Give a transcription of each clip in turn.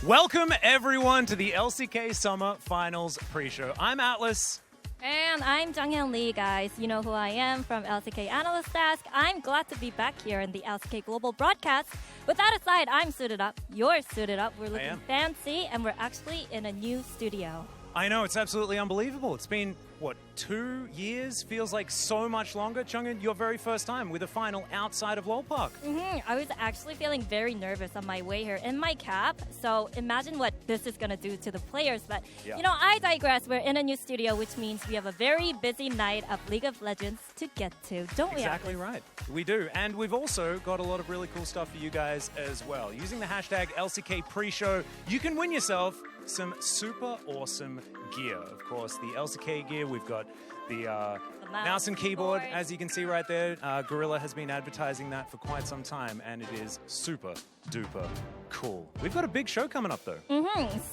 Welcome, everyone, to the LCK Summer Finals pre-show. I'm Atlas. And I'm Junghyun Lee, guys. You know who I am from LCK Analyst Desk. I'm glad to be back here in the LCK Global Broadcast. With that aside, I'm suited up. You're suited up. We're looking fancy, and we're actually in a new studio. I know, it's absolutely unbelievable. It's been, 2 years? Feels like so much longer. Junghyun, your very first time with a final outside of Lowell Park. I was actually feeling very nervous on my way here in my cab. So imagine what this is going to do to the players. But, I digress. We're in a new studio, which means we have a very busy night of League of Legends to get to, don't we? Exactly right. We do. And we've also got a lot of really cool stuff for you guys as well. Using the hashtag LCK pre-show, you can win yourself some super awesome gear. Of course, the LCK gear, we've got the mouse and keyboard, as you can see right there. Gorilla has been advertising that for quite some time, and it is super duper cool. We've got a big show coming up, though.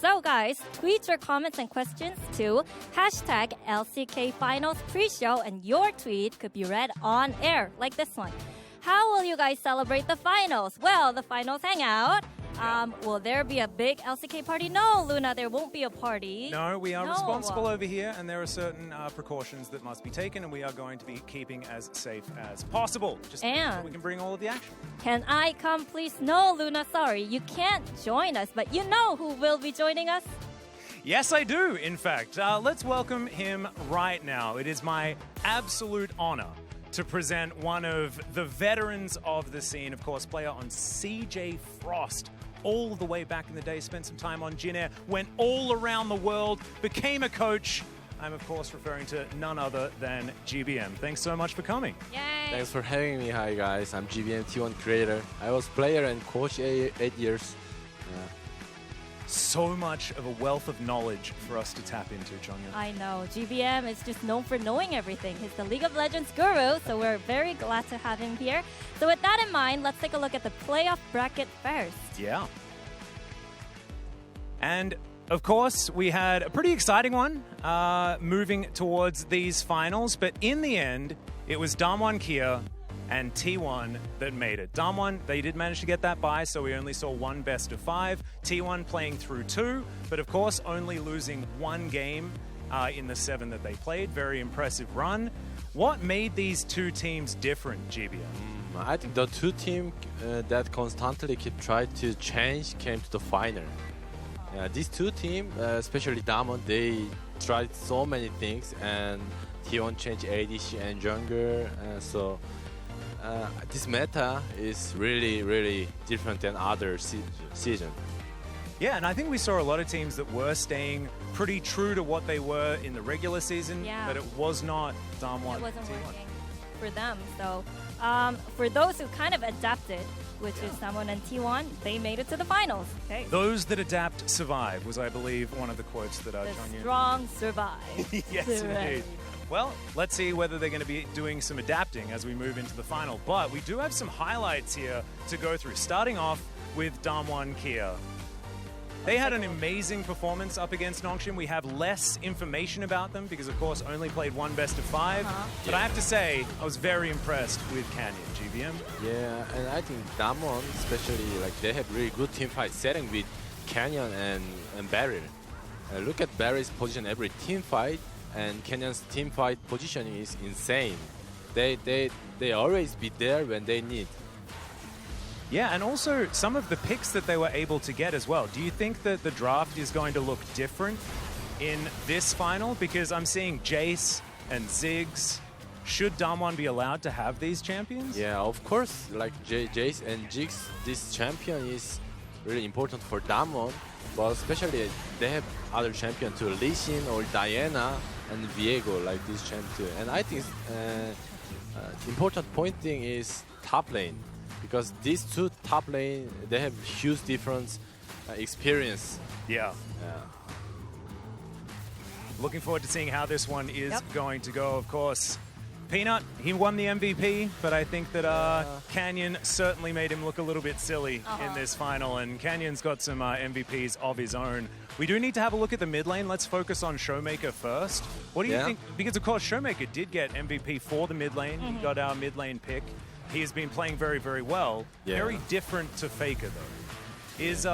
So, guys, tweet your comments and questions to hashtag LCK Finals pre-show, and your tweet could be read on air, like this one. How will you guys celebrate the finals? Well, the finals hangout. Will there be a big LCK party? No, Luna, there won't be a party. No, we are responsible over here, and there are certain precautions that must be taken, and we are going to be keeping as safe as possible. Just so we can bring all of the action. Can I come, please? No, Luna, sorry. You can't join us, but you know who will be joining us? Yes, I do, in fact. Let's welcome him right now. It is my absolute honor to present one of the veterans of the scene, of course, player on CJ Frost. All the way back in the day, spent some time on Jin Air, went all around the world, became a coach. I'm, of course, referring to none other than GBM. Thanks so much for coming. Yay! Thanks for having me. Hi, guys. I'm GBM T1 creator. I was player and coach 8 years. So much of a wealth of knowledge for us to tap into, Junghyun. I know. GBM is just known for knowing everything. He's the League of Legends guru, so we're very glad to have him here. So with that in mind, let's take a look at the playoff bracket first. Yeah. And, of course, we had a pretty exciting one moving towards these finals. But in the end, it was Damwon Kia and T1 that made it. Damwon, they did manage to get that bye, so we only saw one best of 5. T1 playing through 2, but of course only losing 1 game in the 7 that they played. Very impressive run. What made these two teams different, GBM? I think the two teams that constantly keep trying to change came to the final. These two teams, especially Damwon, they tried so many things, and T1 changed ADC and jungler, so this meta is really, really different than other season. Yeah, and I think we saw a lot of teams that were staying pretty true to what they were in the regular season, but it was not Damwon. It wasn't working for them. So for those who kind of adapted, which is Damwon and T1, they made it to the finals. Okay. Those that adapt survive was, I believe, one of the quotes that the Junghyun. Strong survive. Yes, indeed. Well, let's see whether they're going to be doing some adapting as we move into the final. But we do have some highlights here to go through, starting off with Damwon Kia. They had an amazing performance up against Nongshim. We have less information about them because, of course, only played 1 best of 5. But I have to say, I was very impressed with Canyon, GBM. Yeah, and I think Damwon, especially, they have really good team fight setting with Canyon and Barrier. Look at Barrier's position every team fight, and Canyon's team fight positioning is insane. They always be there when they need. Yeah, and also some of the picks that they were able to get as well. Do you think that the draft is going to look different in this final? Because I'm seeing Jace and Ziggs. Should Damwon be allowed to have these champions? Yeah, of course. Like Jace and Ziggs, this champion is really important for Damwon. But especially they have other champions too, Lee Sin or Diana and Viego, like this champion. And I think the important point thing is top lane. Because these two top lane, they have huge difference experience. Yeah. Looking forward to seeing how this one is going to go, of course. Peanut, he won the MVP, but I think that Canyon certainly made him look a little bit silly in this final, and Canyon's got some MVPs of his own. We do need to have a look at the mid lane. Let's focus on Showmaker first. What do you think? Because, of course, Showmaker did get MVP for the mid lane. He got our mid lane pick. He has been playing very, very well. Very different to Faker, though. Is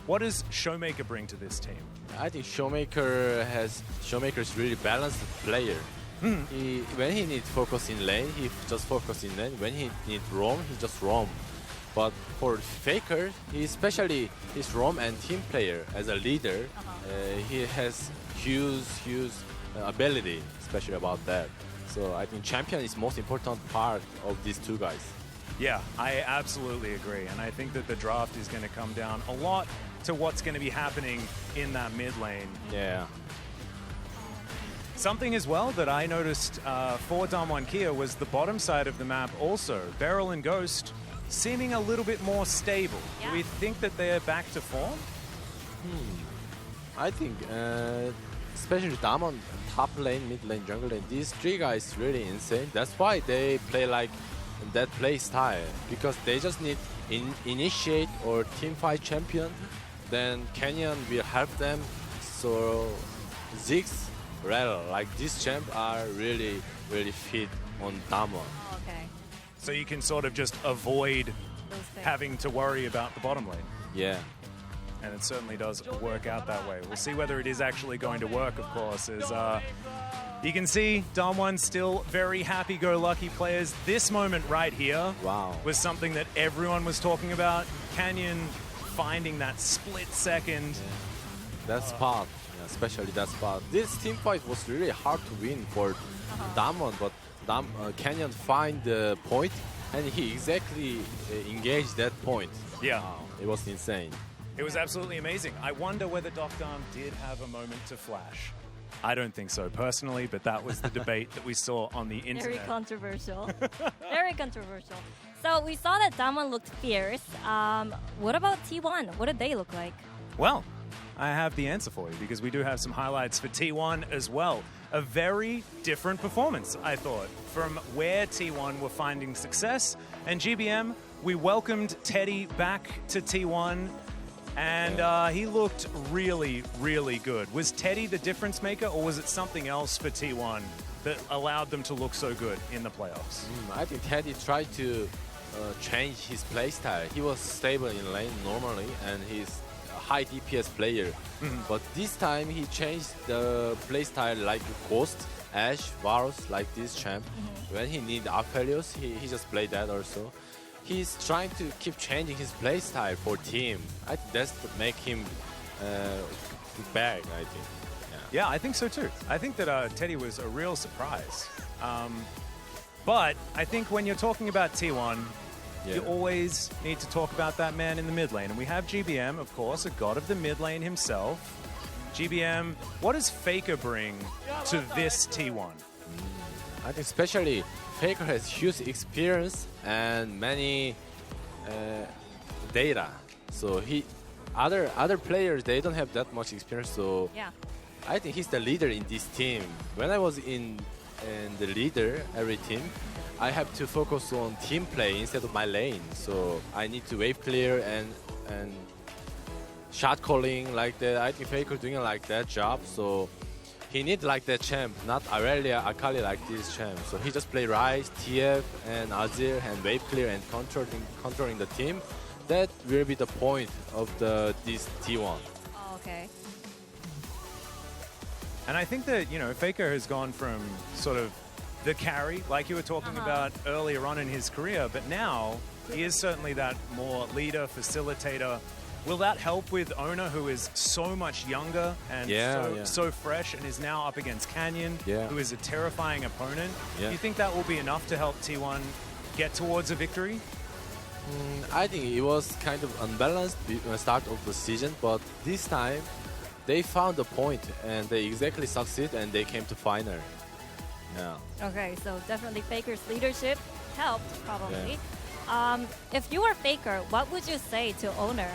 What does Showmaker bring to this team? I think Showmaker is really balanced player. When he needs focus in lane, he just focus in lane. When he needs roam, he just roam. But for Faker, especially his roam and team player as a leader, he has huge ability, especially about that. So I think champion is most important part of these two guys. Yeah, I absolutely agree. And I think that the draft is going to come down a lot to what's going to be happening in that mid lane. Yeah. Something as well that I noticed for Damwon Kia was the bottom side of the map also. Beryl and Ghost seeming a little bit more stable. Yeah. Do we think that they're back to form? I think, especially Damwon, top lane, mid lane, jungle lane, these three guys really insane. That's why they play like that play style, because they just need initiate or team fight champion. Then Canyon will help them. So Ziggs, Rel, like these champ are really fit on Damwon. Okay. So you can sort of just avoid Those things. having to worry about the bottom lane. Yeah. And it certainly does work out that way. We'll see whether it is actually going to work, of course, as you can see Damwon still very happy-go-lucky players. This moment right here was something that everyone was talking about. Canyon finding that split second. That spot, especially that spot. This team fight was really hard to win for Damwon, but Canyon find the point and he exactly engaged that point. Yeah. Wow, it was insane. It was absolutely amazing. I wonder whether Dokdam did have a moment to flash. I don't think so personally, but that was the debate that we saw on the internet. Very controversial. Very controversial. So we saw that Damwon looked fierce. What about T1? What did they look like? Well, I have the answer for you because we do have some highlights for T1 as well. A very different performance, I thought, from where T1 were finding success. And GBM, we welcomed Teddy back to T1. And he looked really, really good. Was Teddy the difference maker, or was it something else for T1 that allowed them to look so good in the playoffs? I think Teddy tried to change his playstyle. He was stable in lane normally, and he's a high DPS player. But this time he changed the playstyle like Ghost, Ashe, Varus, like this champ. When he need Aphelios, he just played that also. He's trying to keep changing his playstyle for team. I think that's to make him back, I think. Yeah, I think so too. I think that Teddy was a real surprise. But I think when you're talking about T1, you always need to talk about that man in the mid lane. And we have GBM, of course, a god of the mid lane himself. GBM, what does Faker bring to this T1? I think especially Faker has huge experience and many data. So other players, they don't have that much experience. So I think he's the leader in this team. When I was in the leader every team, I have to focus on team play instead of my lane. So I need to wave clear and shot calling like that. I think Faker doing like that job. So he need like that champ, not Aurelia, Akali like this champ. So he just play Ryze, TF, and Azir, and wave clear and controlling the team. That will be the point of this T1. Oh, okay. And I think that, Faker has gone from sort of the carry, like you were talking about earlier on in his career, but now he is certainly that more leader, facilitator. Will that help with Owner, who is so much younger and so fresh and is now up against Canyon, who is a terrifying opponent? Do you think that will be enough to help T1 get towards a victory? I think it was kind of unbalanced start of the season, but this time they found the point and they exactly succeed and they came to final. Okay, so definitely Faker's leadership helped, probably. If you were Faker, what would you say to Owner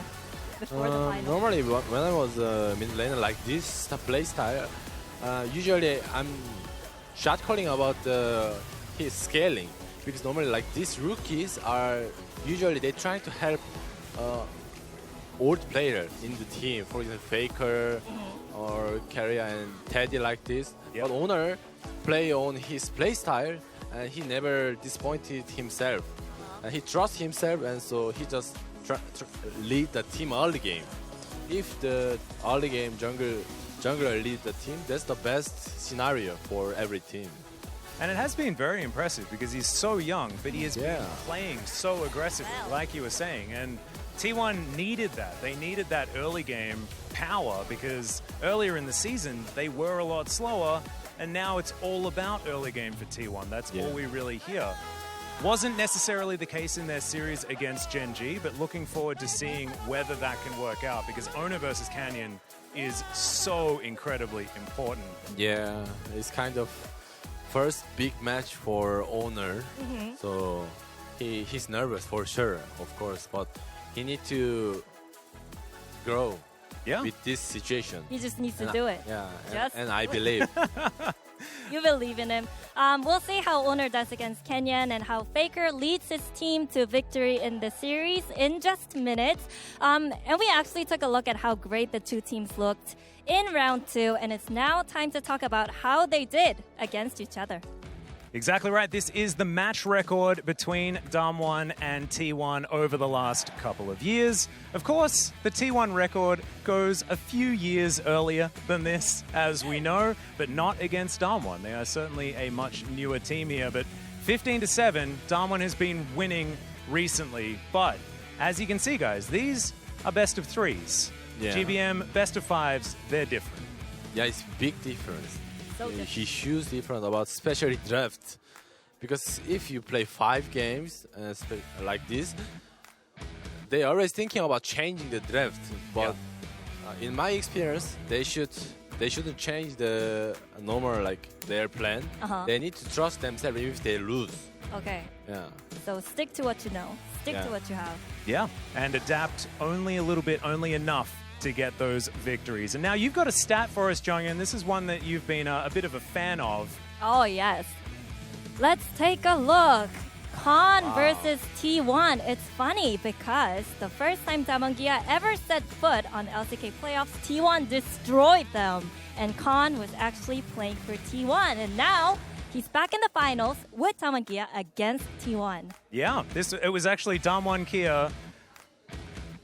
before the final? Normally, when I was mid laner like this play style, usually I'm shot calling about his scaling, because normally like these rookies are usually they trying to help old player in the team, for example Faker or Carrier and Teddy like this. But Owner play on his play style and he never disappointed himself. And he trusts himself, and so he just lead the team early game. if the early game jungler lead the team, that's the best scenario for every team. And it has been very impressive because he's so young, but he has been Yeah. playing so aggressively, like you were saying. And T1 needed that. They needed that early game power because earlier in the season, they were a lot slower. And now it's all about early game for T1. That's all we really hear. Wasn't necessarily the case in their series against Gen G, but looking forward to seeing whether that can work out because Owner versus Canyon is so incredibly important. Yeah, it's kind of first big match for Owner. So he's nervous for sure, of course, but he need to grow with this situation. He just needs to do it. Yeah, Just and I believe. You believe in him. We'll see how Owner does against Kenyan and how Faker leads his team to victory in the series in just minutes. And we actually took a look at how great the two teams looked in round 2, and it's now time to talk about how they did against each other. Exactly right. This is the match record between Damwon and T1 over the last couple of years. Of course, the T1 record goes a few years earlier than this, as we know, but not against Damwon. They are certainly a much newer team here, but 15-7, Damwon has been winning recently. But as you can see, guys, these are best of 3s. Yeah. GBM, best of 5s, they're different. Yeah, it's big difference. So different. He huge different about especially draft, because if you play 5 games like this, they always thinking about changing the draft. But in my experience, they shouldn't change the normal like their plan. They need to trust themselves even if they lose. Okay. Yeah. So stick to what you know. Stick to what you have. Yeah, and adapt only a little bit, only enough to get those victories. And now you've got a stat for us, Jonghyun. This is one that you've been a bit of a fan of. Oh, yes. Let's take a look. Khan versus T1. It's funny because the first time Damangia ever set foot on LCK playoffs, T1 destroyed them. And Khan was actually playing for T1. And now he's back in the finals with Damangia against T1. Yeah, it was actually Damwon Kia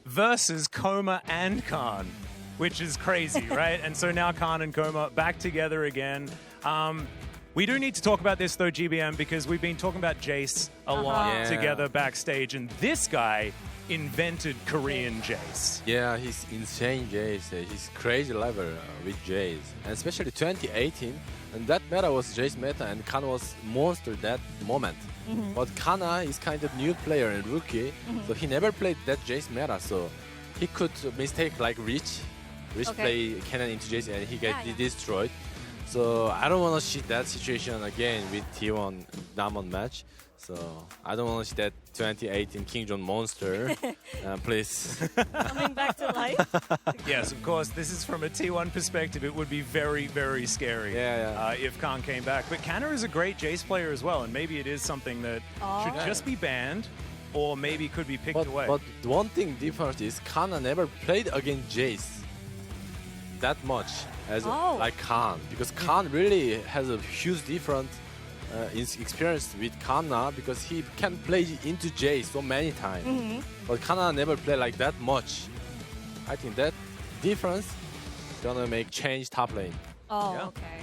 versus Koma and Khan, which is crazy, right? And so now Khan and Koma back together again. We do need to talk about this, though, GBM, because we've been talking about Jace a lot together backstage, and this guy invented Korean Jace. Yeah, he's insane Jace. He's crazy level with Jace. And especially 2018, and that meta was Jace meta, and Kana was monster that moment. But Kana is kind of new player and rookie, so he never played that Jace meta, so he could mistake like Rich play Cannon into Jace and he get destroyed. So I don't want to see that situation again with T1 Damwon match. So I don't want to see that 2018 King John monster. Please. Coming back to life. Yes, of course, this is from a T1 perspective. It would be very, very scary if Khan came back. But Kanna is a great Jace player as well, and maybe it is something that should just be banned or maybe could be picked away. But one thing different is Kana never played against Jace that much as like Khan, because Khan really has a huge different experience with Kana because he can play into Jace so many times. But Kana never played like that much. I think that difference gonna make change top lane. Okay.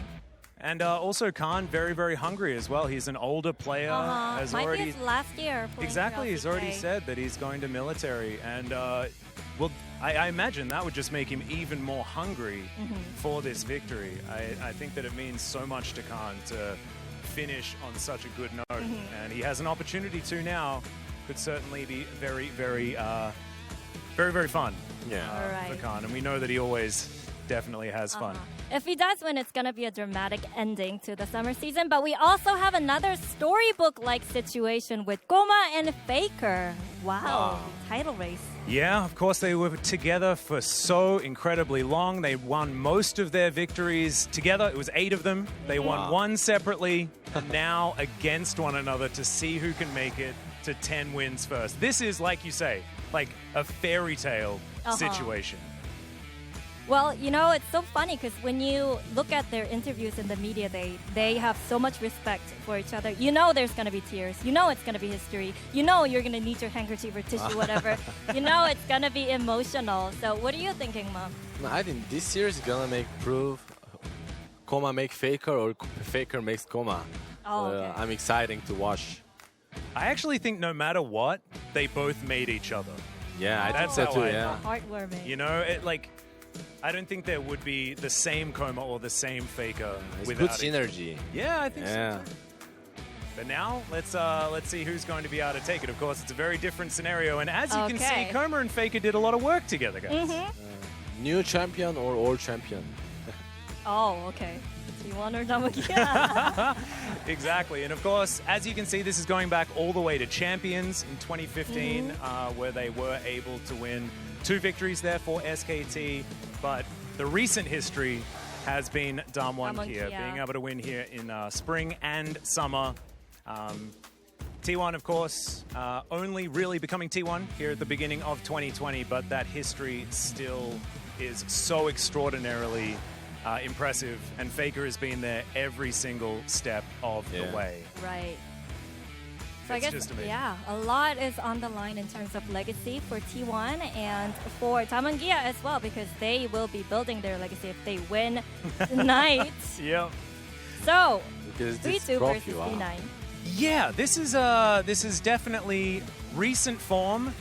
And also Khan, very, very hungry as well. He's an older player. Has Might already be his last year. Exactly, he's already said that he's going to military. And well, I imagine that would just make him even more hungry for this victory. I think that it means so much to Khan to finish on such a good note. And he has an opportunity to now. Could certainly be very, very, very, very fun for Khan. And we know that he always definitely has fun. If he does win, it's going to be a dramatic ending to the summer season. But we also have another storybook-like situation with Goma and Faker. Wow. Title race. Yeah, of course, they were together for so incredibly long. They won most of their victories together. It was 8 of them. They won one separately, and now against one another to see who can make it to 10 wins first. This is, like you say, like a fairy tale situation. Well, you know, it's so funny because when you look at their interviews in the media, they have so much respect for each other. You know there's going to be tears. You know it's going to be history. You know you're going to need your handkerchief or tissue, whatever. You know it's going to be emotional. So what are you thinking, Mom? I think this series is gonna make prove Coma make Faker or Faker makes Coma. Oh, okay. I'm exciting to watch. I actually think no matter what, they both made each other. Yeah, I think That's so how too. I Yeah. Heartwarming. You know, I don't think there would be the same Coma or the same Faker It's without good each- synergy. Yeah, I think Yeah. so too. But now let's see who's going to be able to take it. Of course, it's a very different scenario, and as you can see, Okay. Coma and Faker did a lot of work together, guys. New champion or old champion? Oh, okay. T1 or Damukia? Exactly, and of course, as you can see, this is going back all the way to Champions in 2015, where they were able to win 2 victories there for SKT. But the recent history has been Damwon Damwon Kia Kia. being able to win here in spring and summer. T1, of course, only really becoming T1 here at the beginning of 2020, but that history still is so extraordinarily impressive, and Faker has been there every single step of the Yeah. way. Right. So I It's guess, just amazing. yeah, a lot is on the line in terms of legacy for T1 and for Damangia as well, because they will be building their legacy if they win tonight. Yep. So, Because this 3-2 trophy, versus wow. D9. Yeah, this is definitely recent form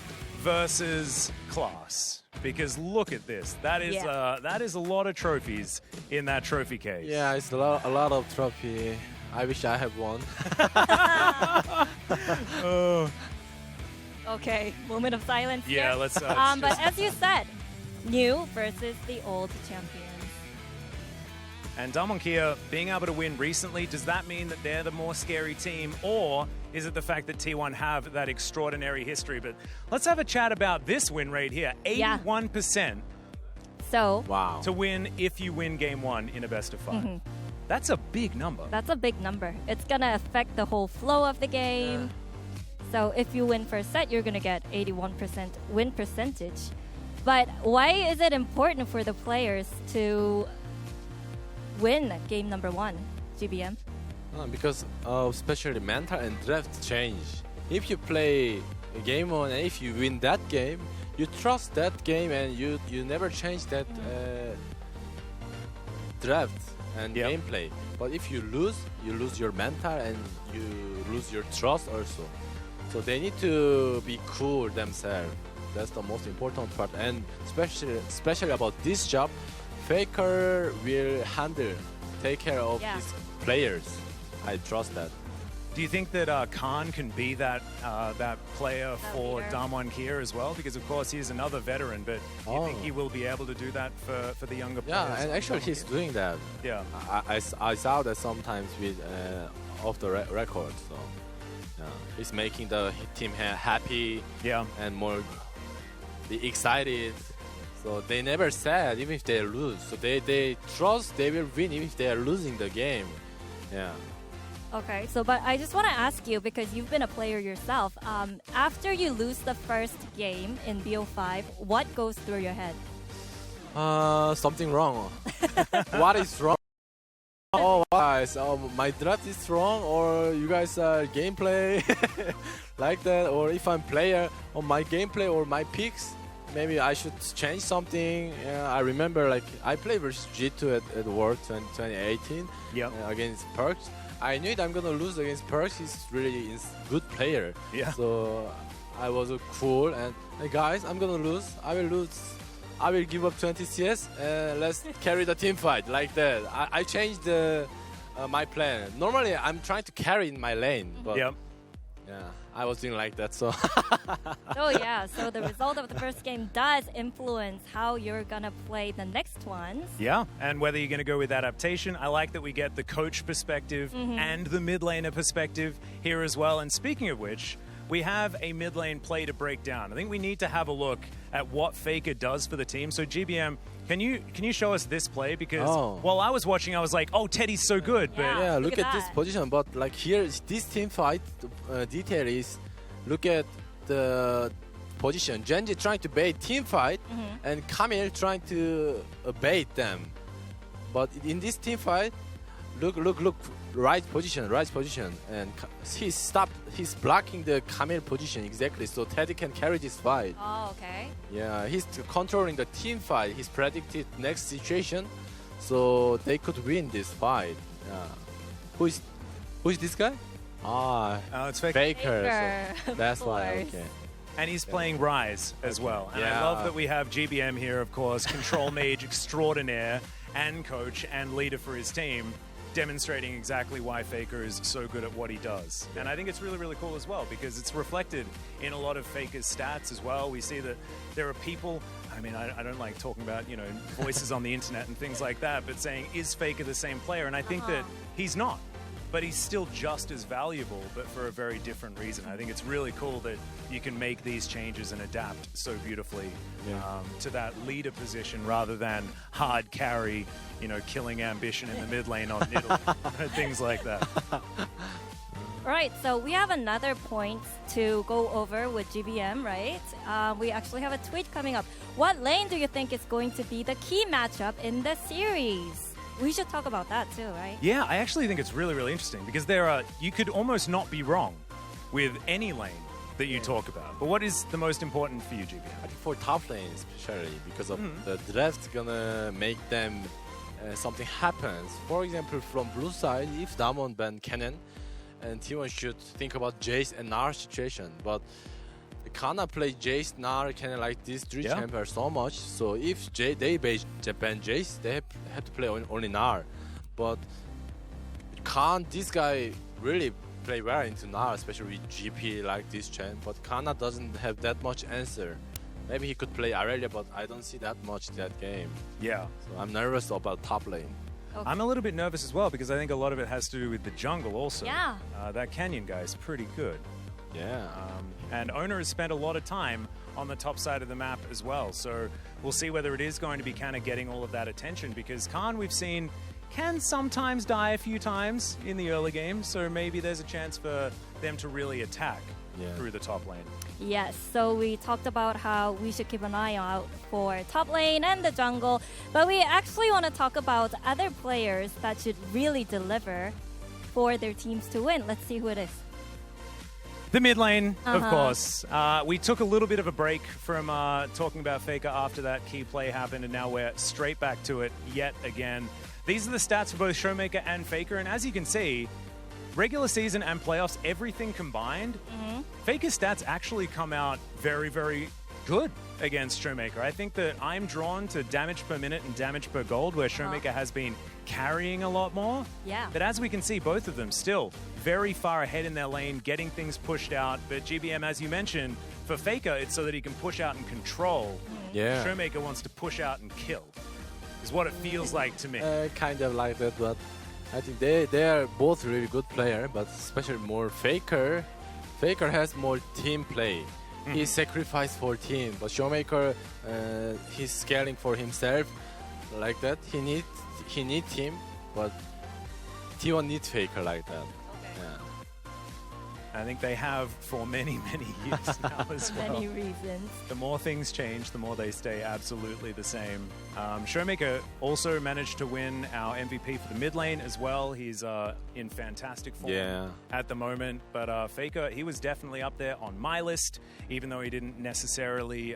versus class. Because look at this. That is Yeah. that is a lot of trophies in that trophy case. Yeah, it's a lot of trophy. I wish I have one. Okay, moment of silence Yeah, here. let's. But as you said, new versus the old champions. And Damwon Kia being able to win recently, does that mean that they're the more scary team, or is it the fact that T1 have that extraordinary history? But let's have a chat about this win rate here. 81% So, Wow. to win if you win game 1 in a best of 5. That's a big number. that's a big number. It's going to affect the whole flow of the game. So, if you win first set, you're going to get 81% win percentage. But why is it important for the players to win game number 1, GBM? Because especially mental and draft change. If you play game 1 and if you win that game, you trust that game and you never change that draft and Yep. gameplay. But if you lose your mental and you lose your trust also. So they need to be cool themselves. That's the most important part. And especially about this job, Faker will take care of Yeah. his players. I trust that. Do you think that Khan can be that player for leader. Damwon Kia as well? Because of course he's another veteran, but do you think Oh. he will be able to do that for the younger players? Yeah, and of actually Damwon he's Kia? doing that. Yeah. I saw that sometimes with off the record. So yeah, he's making the team happy Yeah. and more be excited. So they never sad even if they lose. So they trust they will win even if they are losing the game. Yeah. Okay, so but I just want to ask you, because you've been a player yourself, after you lose the first game in BO5, what goes through your head? Something wrong. What is wrong? Oh, guys, my draft is wrong, or you guys are gameplay like that, or if I'm player on my gameplay or my picks, maybe I should change something. I remember like I played versus G2 at World 2018 Yep. against Perks. I knew that I'm gonna lose against Perks. He's really good player. Yeah. So I was cool and hey guys, I'm gonna lose. I will lose. I will give up 20 CS and let's carry the team fight like that. I changed my plan. Normally I'm trying to carry in my lane, but Yep. yeah, I was doing like that. So So yeah, so the result of the first game does influence how you're gonna play the next ones. Yeah, and whether you're going to go with adaptation, I like that we get the coach perspective and the mid laner perspective here as well. And speaking of which, we have a mid lane play to break down. I think we need to have a look at what Faker does for the team. So GBM, can you show us this play? Because while I was watching, I was like, oh, Teddy's so good. But Yeah. yeah, look look at at this that. position. But like here, this team fight detail is look at the position. Genji trying to bait team fight, and Camille trying to bait them. But in this team fight, look, right position, and he's blocking the Camille position exactly, so Teddy can carry this fight. Oh, okay. Yeah, he's controlling the team fight. He's predicted next situation, so they could win this fight. Yeah. Who is this guy? Ah, It's Faker. Faker, So that's of why. course. Okay. And he's playing Rise as well. And I Yeah. love that we have GBM here, of course, control mage extraordinaire and coach and leader for his team, demonstrating exactly why Faker is so good at what he does. And I think it's really, really cool as well because it's reflected in a lot of Faker's stats as well. We see that there are people, I mean, I don't like talking about, voices on the internet and things like that, but saying, is Faker the same player? And I think that he's not. But he's still just as valuable, but for a very different reason. I think it's really cool that you can make these changes and adapt so beautifully to that leader position rather than hard carry, killing ambition in the mid lane on middle, things like that. Right, so we have another point to go over with GBM, right? We actually have a tweet coming up. What lane do you think is going to be the key matchup in the series? We should talk about that too, right? Yeah, I actually think it's really, really interesting because you could almost not be wrong with any lane that you talk about. But what is the most important for you, GBM? I think for top lane especially because of the draft gonna make them something happens. For example, from blue side, if Damwon ban Cannon, and T1 should think about Jace and Nar situation. But Kana play Jace, Nar, Cannon like these three champions so much. So if they ban Jace, they have to play only Nar. But can't this guy really play well into Nar, especially with GP like this champ. But Kana doesn't have that much answer. Maybe he could play Aurelia, but I don't see that much that game. Yeah. So I'm nervous about top lane. Okay. I'm a little bit nervous as well because I think a lot of it has to do with the jungle also. Yeah. That Canyon guy is pretty good. Yeah. And Owner has spent a lot of time on the top side of the map as well. So we'll see whether it is going to be kind of getting all of that attention because Khan, we've seen, can sometimes die a few times in the early game. So maybe there's a chance for them to really attack through the top lane. Yes, so we talked about how we should keep an eye out for top lane and the jungle, but we actually want to talk about other players that should really deliver for their teams to win. Let's see who it is. The mid lane, of course. We took a little bit of a break from talking about Faker after that key play happened, and now we're straight back to it yet again. These are the stats for both Showmaker and Faker, and as you can see, regular season and playoffs, everything combined, Faker's stats actually come out very, very good against Showmaker. I think that I'm drawn to damage per minute and damage per gold, where Showmaker has been carrying a lot more. Yeah. But as we can see, both of them still very far ahead in their lane, getting things pushed out. But GBM, as you mentioned, for Faker, it's so that he can push out and control. Yeah. Showmaker wants to push out and kill, is what it feels like to me. Kind of like that, but I think they are both really good player, but especially more Faker. Faker has more team play. He sacrificed for team, but Showmaker, he's scaling for himself like that. He need team, but T1 needs Faker like that. I think they have for many, many years now as well. Many reasons. The more things change, the more they stay absolutely the same. Showmaker also managed to win our MVP for the mid lane as well. He's in fantastic form at the moment. But Faker, he was definitely up there on my list, even though he didn't necessarily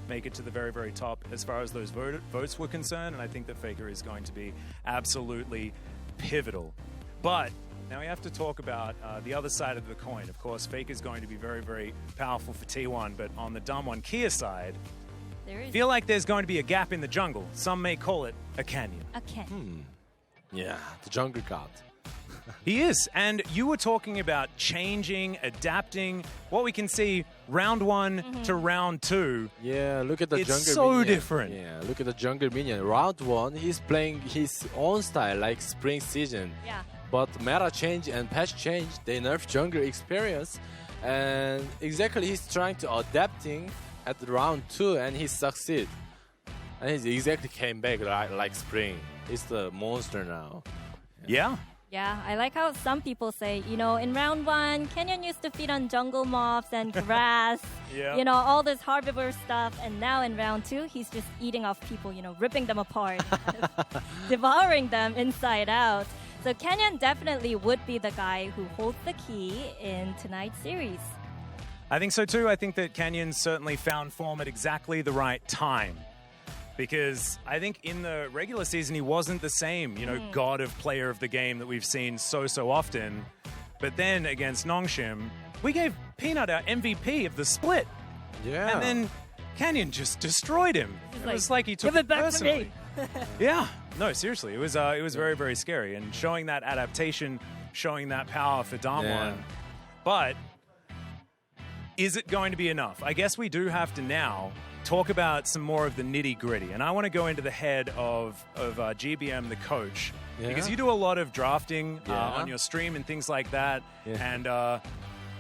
make it to the very, very top as far as those votes were concerned. And I think that Faker is going to be absolutely pivotal. But now we have to talk about the other side of the coin. Of course, Faker is going to be very, very powerful for T1, but on the Damwon Kia side, I feel like there's going to be a gap in the jungle. Some may call it a canyon. A canyon. Yeah, the jungle god. He is, and you were talking about changing, adapting. What we can see round one to round two. Yeah, look at the jungle It's so minion. different. Yeah, look at the jungle minion. Round one, he's playing his own style, like spring season. Yeah. But meta change and patch change, they nerf jungle experience, and exactly he's trying to adapting at round two, and he succeed. And he exactly came back like spring. He's the monster now. Yeah. Yeah, I like how some people say, in round 1, Kenyon used to feed on jungle moths and grass, Yeah. all this herbivore stuff. And now in round 2, he's just eating off people, ripping them apart, devouring them inside out. So Kenyon definitely would be the guy who holds the key in tonight's series. I think so too. I think that Kenyon certainly found form at exactly the right time. Because I think in the regular season, he wasn't the same, god of player of the game that we've seen so often. But then against Nongshim, we gave Peanut our MVP of the split. Yeah. And then Kenyon just destroyed him. It was like he took "Give it back to personally. me." Yeah. No, seriously. It was very, very scary. And showing that adaptation, showing that power for Damwon. Yeah. But is it going to be enough? I guess we do have to now talk about some more of the nitty-gritty. And I want to go into the head of GBM, the coach, because you do a lot of drafting on your stream and things like that. Yeah. And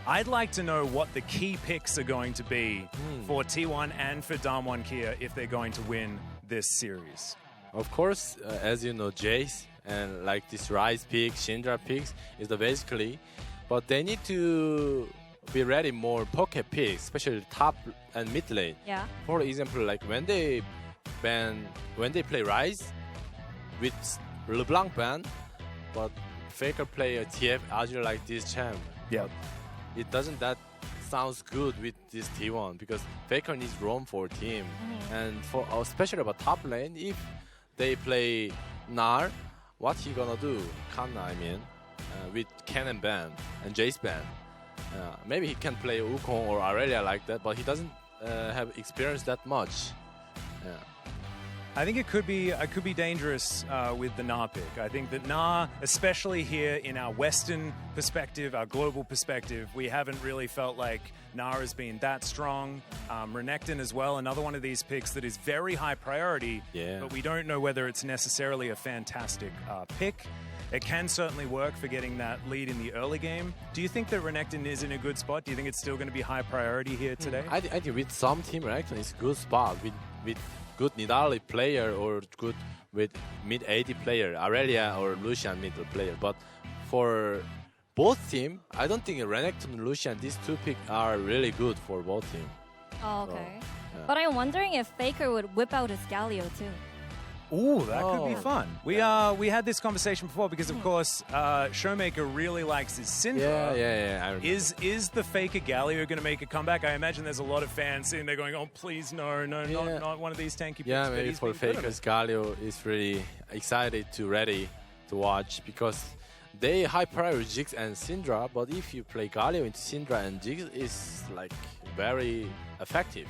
I'd like to know what the key picks are going to be for T1 and for Damwon Kia if they're going to win this series. Of course, as you know, Jace and like this Rise pick, Syndra picks is the basically, but they need to be ready more pocket picks, especially top and mid lane. Yeah. For example, like when they play Rise with LeBlanc ban, but Faker play a TF Azure like this champ. Yeah. But it doesn't that sounds good with this T1 because Faker needs roam for team. And for especially about top lane, if they play Nar, what he gonna do? Kanna, I mean, with Cannon ban and Jace ban. Maybe he can play Wukong or Aurelia like that, but he doesn't have experience that much. Yeah. I think it could be dangerous with the Na pick. I think that Na, especially here in our Western perspective, our global perspective, we haven't really felt like Na has been that strong. Renekton as well, another one of these picks that is very high priority, but we don't know whether it's necessarily a fantastic pick. It can certainly work for getting that lead in the early game. Do you think that Renekton is in a good spot? Do you think it's still going to be high priority here today? I think with some team, Renekton is good spot with good Nidalee player or good with mid AD player, Aurelia or Lucian middle player. But for both team, I don't think Renekton and Lucian, these two picks are really good for both team. Oh, okay. So, yeah. But I'm wondering if Faker would whip out his Galio too. Ooh, that could be fun. We had this conversation before because, of course, Showmaker really likes his Syndra. Yeah. I remember. Is the Faker Galio going to make a comeback? I imagine there's a lot of fans sitting there going, "Oh, please, no, not one of these tanky picks." Yeah, but maybe he's for been good at Faker's Galio is really excited ready to watch because they high priority Jix and Syndra, but if you play Galio into Syndra and Jix, it's like very effective.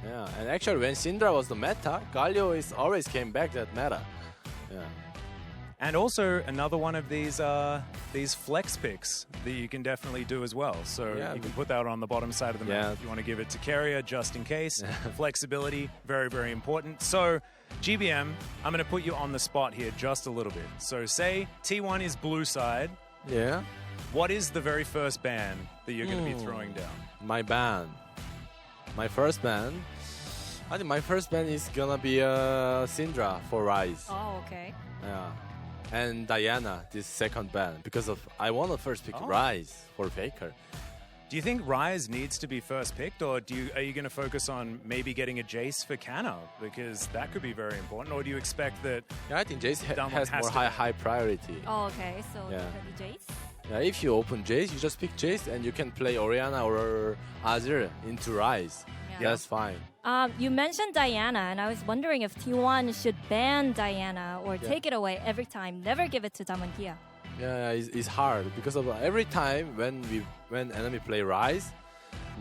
Yeah, and actually when Syndra was the meta, Galio is always came back that meta. Yeah. And also another one of these flex picks that you can definitely do as well. So you can put that on the bottom side of the map if you want to give it to carrier just in case. Flexibility, very, very important. So GBM, I'm going to put you on the spot here just a little bit. So say T1 is blue side. Yeah. What is the very first ban that you're going to be throwing down? My ban. My first ban. I think my first ban is gonna be Syndra for Rise. Oh, okay. Yeah. And Diana, this second ban, because of I want to first pick Rise for Faker. Do you think Rise needs to be first picked, or are you going to focus on maybe getting a Jace for Canna? Because that could be very important. Or do you expect that? Yeah, I think Jace has more to high priority. Oh, okay. So Yeah. definitely Jace. Yeah, if you open Jace, you just pick Jace and you can play Orianna or Azir into Rise. Yeah. That's fine. You mentioned Diana, and I was wondering if T1 should ban Diana or take it away every time. Never give it to Damwon Kia. Yeah, it's hard because of every time when enemy play Rise,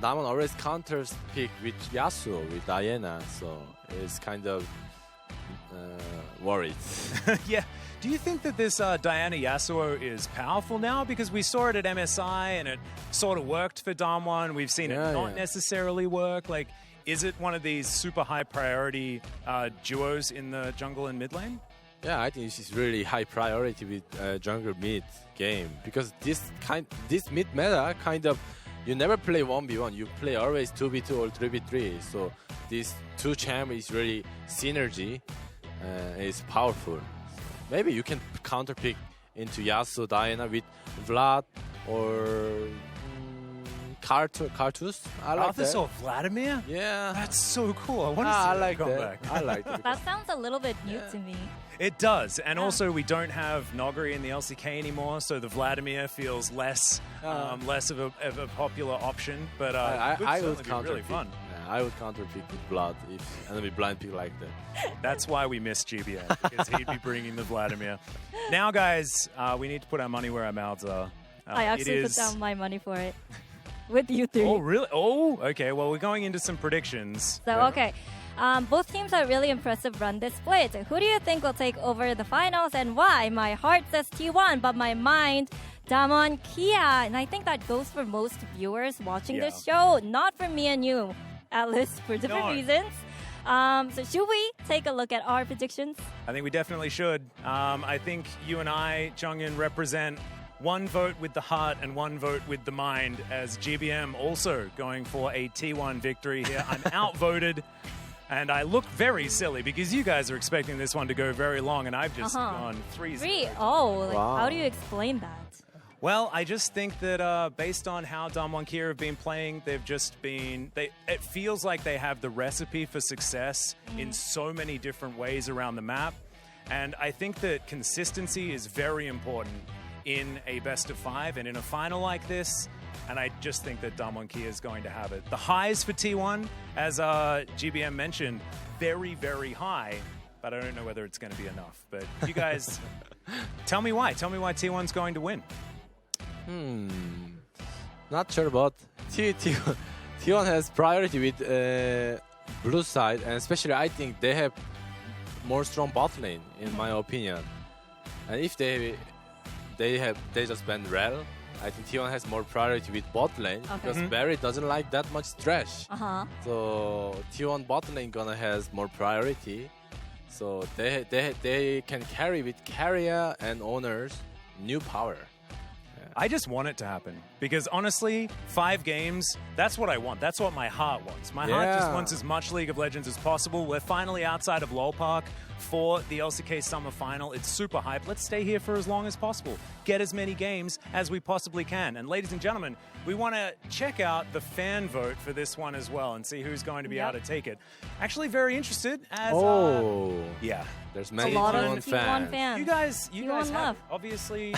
Damwon always counters pick with Yasuo with Diana, so it's kind of worried. Yeah. Do you think that this Diana Yasuo is powerful now? Because we saw it at MSI and it sort of worked for Damwon. We've seen it not necessarily work. Like, is it one of these super high priority duos in the jungle and mid lane? Yeah, I think this is really high priority with jungle mid game because this mid meta kind of you never play 1v1, you play always 2v2 or 3v3. So this two champ is really synergy, is powerful. So maybe you can counter pick into Yasuo, Diana with Vlad or Cartus. I like Arthas that. or Vladimir? Yeah. That's so cool. I want to see I that like come that. back. I like that. That sounds a little bit new to me. It does, and Yeah. also we don't have Nogari in the LCK anymore, so the Vladimir feels less of a popular option. But I would would certainly be counter really fun. Yeah, I would counter pick with Blood if enemy blind pick like that. That's why we miss GBM, because he'd be bringing the Vladimir. Now, guys, we need to put our money where our mouths are. I actually put down my money for it with you three. Oh, really? Oh, okay. Well, we're going into some predictions. So, okay. Both teams had really impressive run displays. Who do you think will take over the finals and why? My heart says T1, but my mind, Damwon Kia. And I think that goes for most viewers watching this show, not for me and you, at least for different reasons. So should we take a look at our predictions? I think we definitely should. I think you and I, Jungin, represent one vote with the heart and one vote with the mind, as GBM also going for a T1 victory here. I'm outvoted. And I look very silly because you guys are expecting this one to go very long, and I've just gone 3-0. Oh, like, Wow. how do you explain that? Well, I just think that based on how Damwon Kia have been playing, they've just been... It feels like they have the recipe for success in so many different ways around the map. And I think that consistency is very important in a best of 5 and in a final like this. And I just think that Damwon Kia is going to have it. The highs for T1, as GBM mentioned, very, very high. But I don't know whether it's going to be enough. But you guys, tell me why. Tell me why T1's going to win. Not sure about T1 has priority with blue side, and especially I think they have more strong bot lane in my opinion. And if they just banned Rel, I think T1 has more priority with bot lane because Barry doesn't like that much trash. So T1 bot lane gonna has more priority. So they can carry with carrier and owners new power. I just want it to happen because honestly, 5 games, that's what I want. That's what my heart wants. My heart just wants as much League of Legends as possible. We're finally outside of LoL Park for the LCK Summer Final. It's super hype. Let's stay here for as long as possible. Get as many games as we possibly can. And ladies and gentlemen, we want to check out the fan vote for this one as well and see who's going to be able to take it. Actually, very interested as... yeah. There's many a lot of T1 T1 fans. You guys T1 have love. obviously...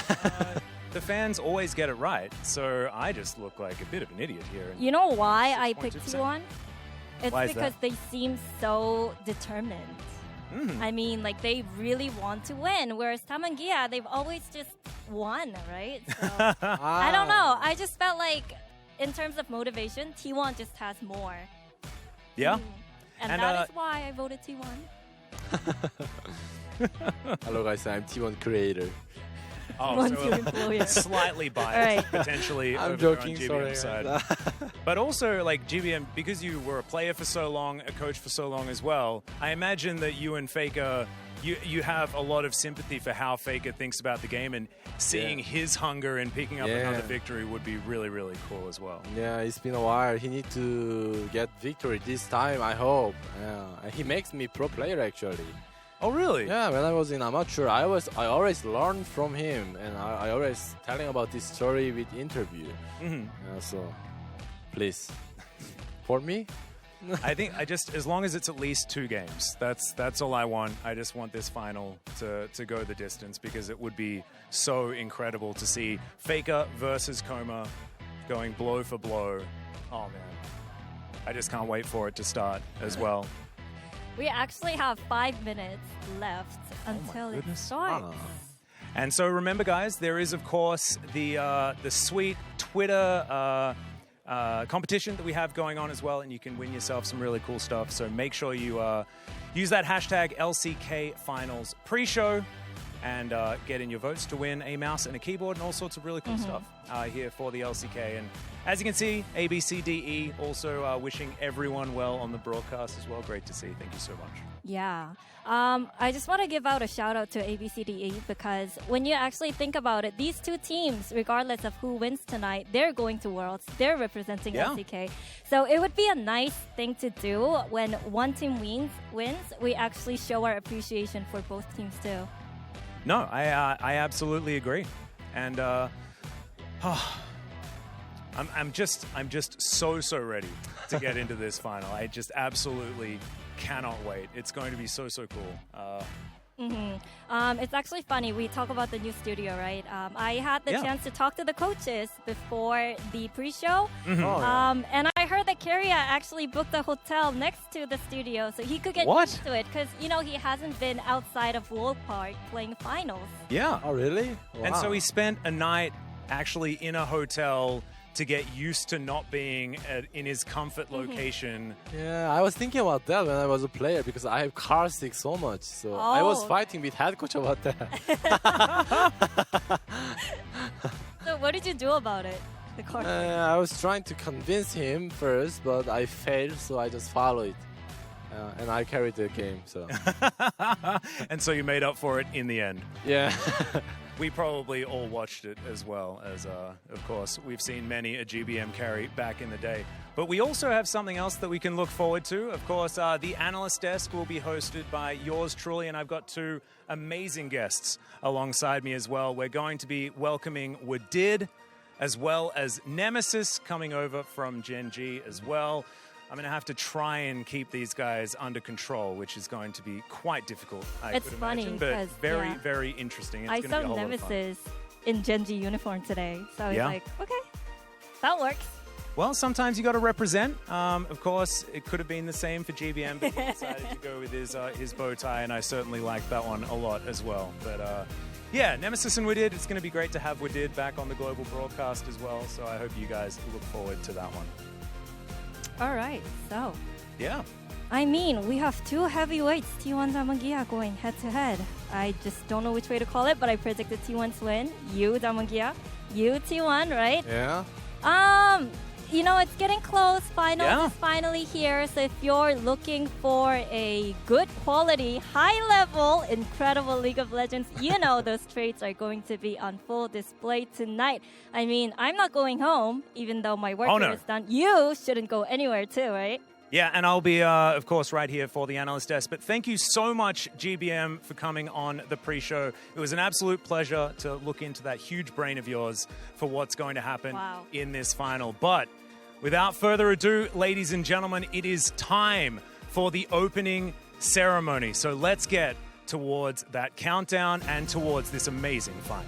the fans always get it right, so I just look like a bit of an idiot here. You know why I picked 6.2%. T1? It's Why is because that? they seem so determined. I mean, like, they really want to win, whereas Damwon Kia, they've always just won, right? So, I don't know. I just felt like, in terms of motivation, T1 just has more. Yeah? And that is why I voted T1. Hello guys, I'm T1 creator. T1's your employer. Slightly biased, potentially. I'm over joking, on GBM's sorry. side. But also, like GBM, because you were a player for so long, a coach for so long as well, I imagine that you and Faker, you have a lot of sympathy for how Faker thinks about the game, and seeing his hunger in picking up another victory would be really, really cool as well. Yeah, it's been a while. He need to get victory this time, I hope. He makes me pro player actually. Oh, really? Yeah, when I was in amateur, I always learned from him, and I always telling about this story with interview. So, please, for me. I think as long as it's at least 2 games, that's all I want. I just want this final to go the distance because it would be so incredible to see Faker versus Coma going blow for blow. Oh man, I just can't wait for it to start as well. We actually have 5 minutes left until it starts. And so remember, guys, there is, of course, the sweet Twitter competition that we have going on as well, and you can win yourself some really cool stuff. So make sure you use that hashtag LCK Finals pre-show and get in your votes to win a mouse and a keyboard and all sorts of really cool stuff here for the LCK. And as you can see, ABCDE also wishing everyone well on the broadcast as well. Great to see. Thank you so much. Yeah. I just want to give out a shout out to ABCDE because when you actually think about it, these 2 teams, regardless of who wins tonight, they're going to Worlds. They're representing LCK. So it would be a nice thing to do when one team wins. We actually show our appreciation for both teams too. No, I absolutely agree, and I'm just so ready to get into this final. I just absolutely cannot wait. It's going to be so cool. It's actually funny. We talk about the new studio, right? I had the chance to talk to the coaches before the pre-show. And I heard that Keria actually booked a hotel next to the studio so he could get used to it because, you know, he hasn't been outside of World Park playing finals. Yeah. Oh, really? Wow. And so he spent a night actually in a hotel to get used to not being in his comfort location. Yeah, I was thinking about that when I was a player because I have car sick so much. So I was fighting with head coach about that. So what did you do about it? The car. I was trying to convince him first, but I failed, so I just followed it. And I carried the game, so. And so you made up for it in the end. Yeah. We probably all watched it as well as, of course, we've seen many a GBM carry back in the day. But we also have something else that we can look forward to. Of course, the Analyst Desk will be hosted by yours truly, and I've got two amazing guests alongside me as well. We're going to be welcoming Wadid, as well as Nemesis coming over from Gen G as well. I'm going to have to try and keep these guys under control, which is going to be quite difficult, I it's could funny imagine, but very, yeah. very interesting. It's I going to be a saw whole lot of fun. Nemesis in Gen G uniform today, so I was like, okay, that works. Well, sometimes you got to represent. Of course, it could have been the same for GBM, but he decided to go with his bow tie, and I certainly like that one a lot as well. But yeah, Nemesis and Wadid, it's going to be great to have Wadid back on the global broadcast as well, so I hope you guys look forward to that one. All right, so. Yeah. I mean, we have two heavyweights, T1 Damangia, going head-to-head. I just don't know which way to call it, but I predicted T1's win. You, Damangia. You, T1, right? Yeah. You know, it's getting close. Finals is finally here. So if you're looking for a good quality, high-level, incredible League of Legends, you know those traits are going to be on full display tonight. I mean, I'm not going home, even though my work is done. You shouldn't go anywhere too, right? Yeah, and I'll be, of course, right here for the Analyst Desk. But thank you so much, GBM, for coming on the pre-show. It was an absolute pleasure to look into that huge brain of yours for what's going to happen in this final. But without further ado, ladies and gentlemen, it is time for the opening ceremony. So let's get towards that countdown and towards this amazing final.